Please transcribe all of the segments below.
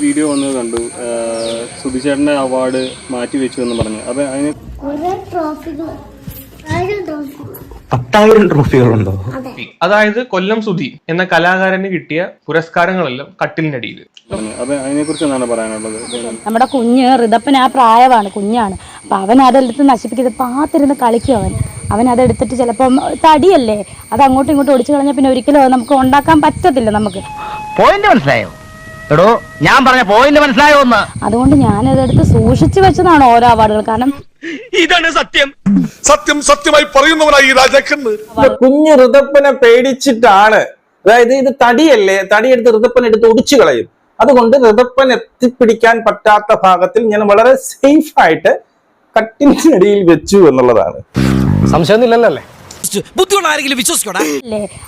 Video വന്നത് കണ്ടു. സുധിച്ചേട്ടൻ്റെ award മാറ്റി വെച്ചു എന്ന് പറഞ്ഞു. അപ്പൊ അതിന് 10,000 ട്രോഫികളുണ്ടോ? അതായത് കൊല്ലം സുധി എന്ന കലാകാരന് കിട്ടിയ പുരസ്കാരങ്ങളെല്ലാം കട്ടിലിനടിയിൽ. അപ്പൊ അതിനെ കുറിച്ച് എന്താണ് പറയാനുള്ളത്? നമ്മുടെ കുഞ്ഞ് ഋതപ്പൻ ആ പ്രായമാണ്, കുഞ്ഞാണ്. അപ്പൊ അവൻ അതെടുത്ത് നശിപ്പിക്കുന്നത് പാത്തിരുന്ന് കളിക്കും. അവൻ അതെടുത്തിട്ട് ചിലപ്പം തടിയല്ലേ, അത് അങ്ങോട്ടും ഇങ്ങോട്ടും ഒടിച്ചു കളഞ്ഞാൽ പിന്നെ ഒരിക്കലും നമുക്ക് ഉണ്ടാക്കാൻ പറ്റത്തില്ല. നമുക്ക് പോയിന്റ് മനസ്സിലായോ? എടോ ഞാൻ പറഞ്ഞ പോയിന്റ് മനസ്സിലായോ? അതുകൊണ്ട് ഞാനതെടുത്ത് സൂക്ഷിച്ചു വെച്ചതാണ് ഓരോ അവാർഡുകൾ. കാരണം ഇതാണ് സത്യം. സത്യം സത്യമായി പറയുന്നവനായി ഈ രാജാക്കന്ന്. കുഞ്ഞ് ഋതപ്പനെ പേടിച്ചിട്ടാണ്. അതായത് ഇത് തടിയല്ലേ, തടിയെടുത്ത് ഋതപ്പൻ എടുത്ത് ഒടിച്ചു കളയും. അതുകൊണ്ട് ഋതപ്പൻ എത്തിപ്പിടിക്കാൻ പറ്റാത്ത ഭാഗത്തിൽ ഞാൻ വളരെ സേഫ് ആയിട്ട് കട്ടിലിനടിയിൽ വെച്ചു എന്നുള്ളതാണ്. സംശയമൊന്നുമില്ലല്ലേ? ബുദ്ധിയുള്ള ആരെങ്കിലും വിശ്വസിക്കോടാ.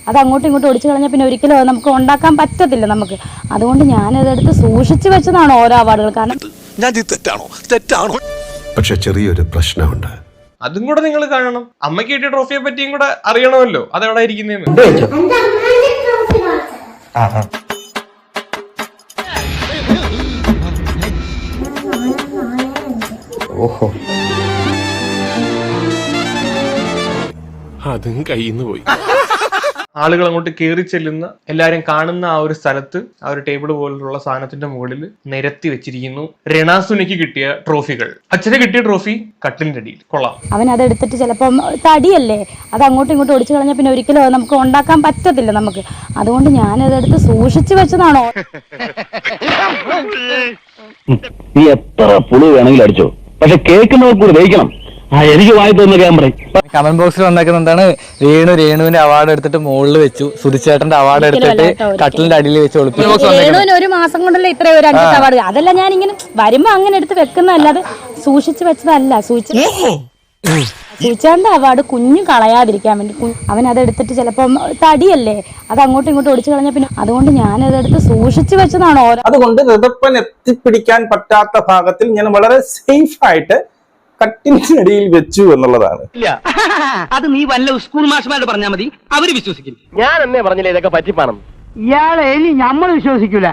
അത് അങ്ങോട്ടും ഇങ്ങോട്ടും ഒടിച്ചു കളഞ്ഞാൽ പിന്നെ ഒരിക്കലും നമുക്ക് ഉണ്ടാക്കാൻ പറ്റത്തില്ല. നമുക്ക് അതുകൊണ്ട് ഞാനതെടുത്ത് സൂക്ഷിച്ചു വെച്ചതാണ് ഓരോ അവാർഡുകൾ. കാരണം ഞാൻ തെറ്റാണോ? പക്ഷെ ചെറിയൊരു പ്രശ്നമുണ്ട്. അതും കൂടെ നിങ്ങൾ കാണണം. അമ്മയ്ക്ക് കിട്ടിയ ട്രോഫിയെ പറ്റിയും കൂടെ അറിയണമല്ലോ, അതെവിടെ ഇരിക്കുന്നതെന്ന്. ഓഹോ, അതും കയ്യിന്ന് പോയി. ആളുകൾ അങ്ങോട്ട് കയറി ചെല്ലുന്ന, എല്ലാരും കാണുന്ന ആ ഒരു സ്ഥലത്ത് ആ ഒരു ടേബിൾ പോലുള്ള സാധനത്തിന്റെ മുകളിൽ നിരത്തി വെച്ചിരിക്കുന്നു രണാസുനയ്ക്ക് കിട്ടിയ ട്രോഫികൾ. അച്ഛന് കിട്ടിയ ട്രോഫി കട്ടിലിന്റെ അടിയിൽ. കൊള്ളാം. അവൻ അതെടുത്തിട്ട് ചിലപ്പം തടിയല്ലേ, അത് അങ്ങോട്ടും ഇങ്ങോട്ടും ഒടിച്ചു കളഞ്ഞാൽ പിന്നെ ഒരിക്കലും നമുക്ക് ഉണ്ടാക്കാൻ പറ്റത്തില്ല. നമുക്ക് അതുകൊണ്ട് ഞാനതെടുത്ത് സൂക്ഷിച്ചു വെച്ചതാണോ. നീ എത്ര പുളി വേണമെങ്കിലും അടിച്ചോ, പക്ഷെ കേൾക്കുന്നവർക്ക് കൂടി ദഹിക്കണം. എനിക്ക് വായി തോന്നുന്ന ക്യാമറ. കമന്റ് ബോക്സിൽ വന്നേക്കുന്ന എന്താണ്, രേണുവിന്റെ അവാർഡ് എടുത്തിട്ട് മുകളിൽ വെച്ചു, സുധിച്ചേട്ടന്റെ അവാർഡ് എടുത്തിട്ട് കട്ടിലിന്റെ അടിയിൽ വെച്ച് ഒളിപ്പിച്ചു. ഒരു മാസം കൊണ്ടല്ലേ ഇത്ര ഒരു 5 അവാർഡ്. അതല്ല ഞാൻ ഇങ്ങനെ വരുമ്പോ അങ്ങനെ എടുത്ത് വെക്കുന്നതല്ലാതെ സൂക്ഷിച്ചു വെച്ചതല്ല. സൂചിച്ചാന്റെ അവാർഡ് കുഞ്ഞു കളയാതിരിക്കാൻ വേണ്ടി അവൻ അതെടുത്തിട്ട് ചിലപ്പം തടിയല്ലേ, അത് അങ്ങോട്ടും ഇങ്ങോട്ടും ഒടിച്ചു കളഞ്ഞാൽ പിന്നെ അതുകൊണ്ട് ഞാനതെടുത്ത് സൂക്ഷിച്ചു വെച്ചതാണ് ഓരോ. അതുകൊണ്ട് ഋതപ്പൻ എത്തിപ്പിടിക്കാൻ പറ്റാത്ത ഭാഗത്തിൽ ഞാൻ വളരെ സേഫ് ആയിട്ട് കട്ടിലിനടിയിൽ വെച്ചു എന്നുള്ളതാണ്. അത് നീ വല്ല സ്കൂൾ മാഷ്മാരോട് പറഞ്ഞാൽ മതി, അവര് വിശ്വസിക്കും. ഞാൻ എന്നെ പറഞ്ഞില്ലേ ഇതൊക്കെ പറ്റിപ്പാണെന്ന്. ഇയാളെ ഇനി നമ്മൾ വിശ്വസിക്കൂല.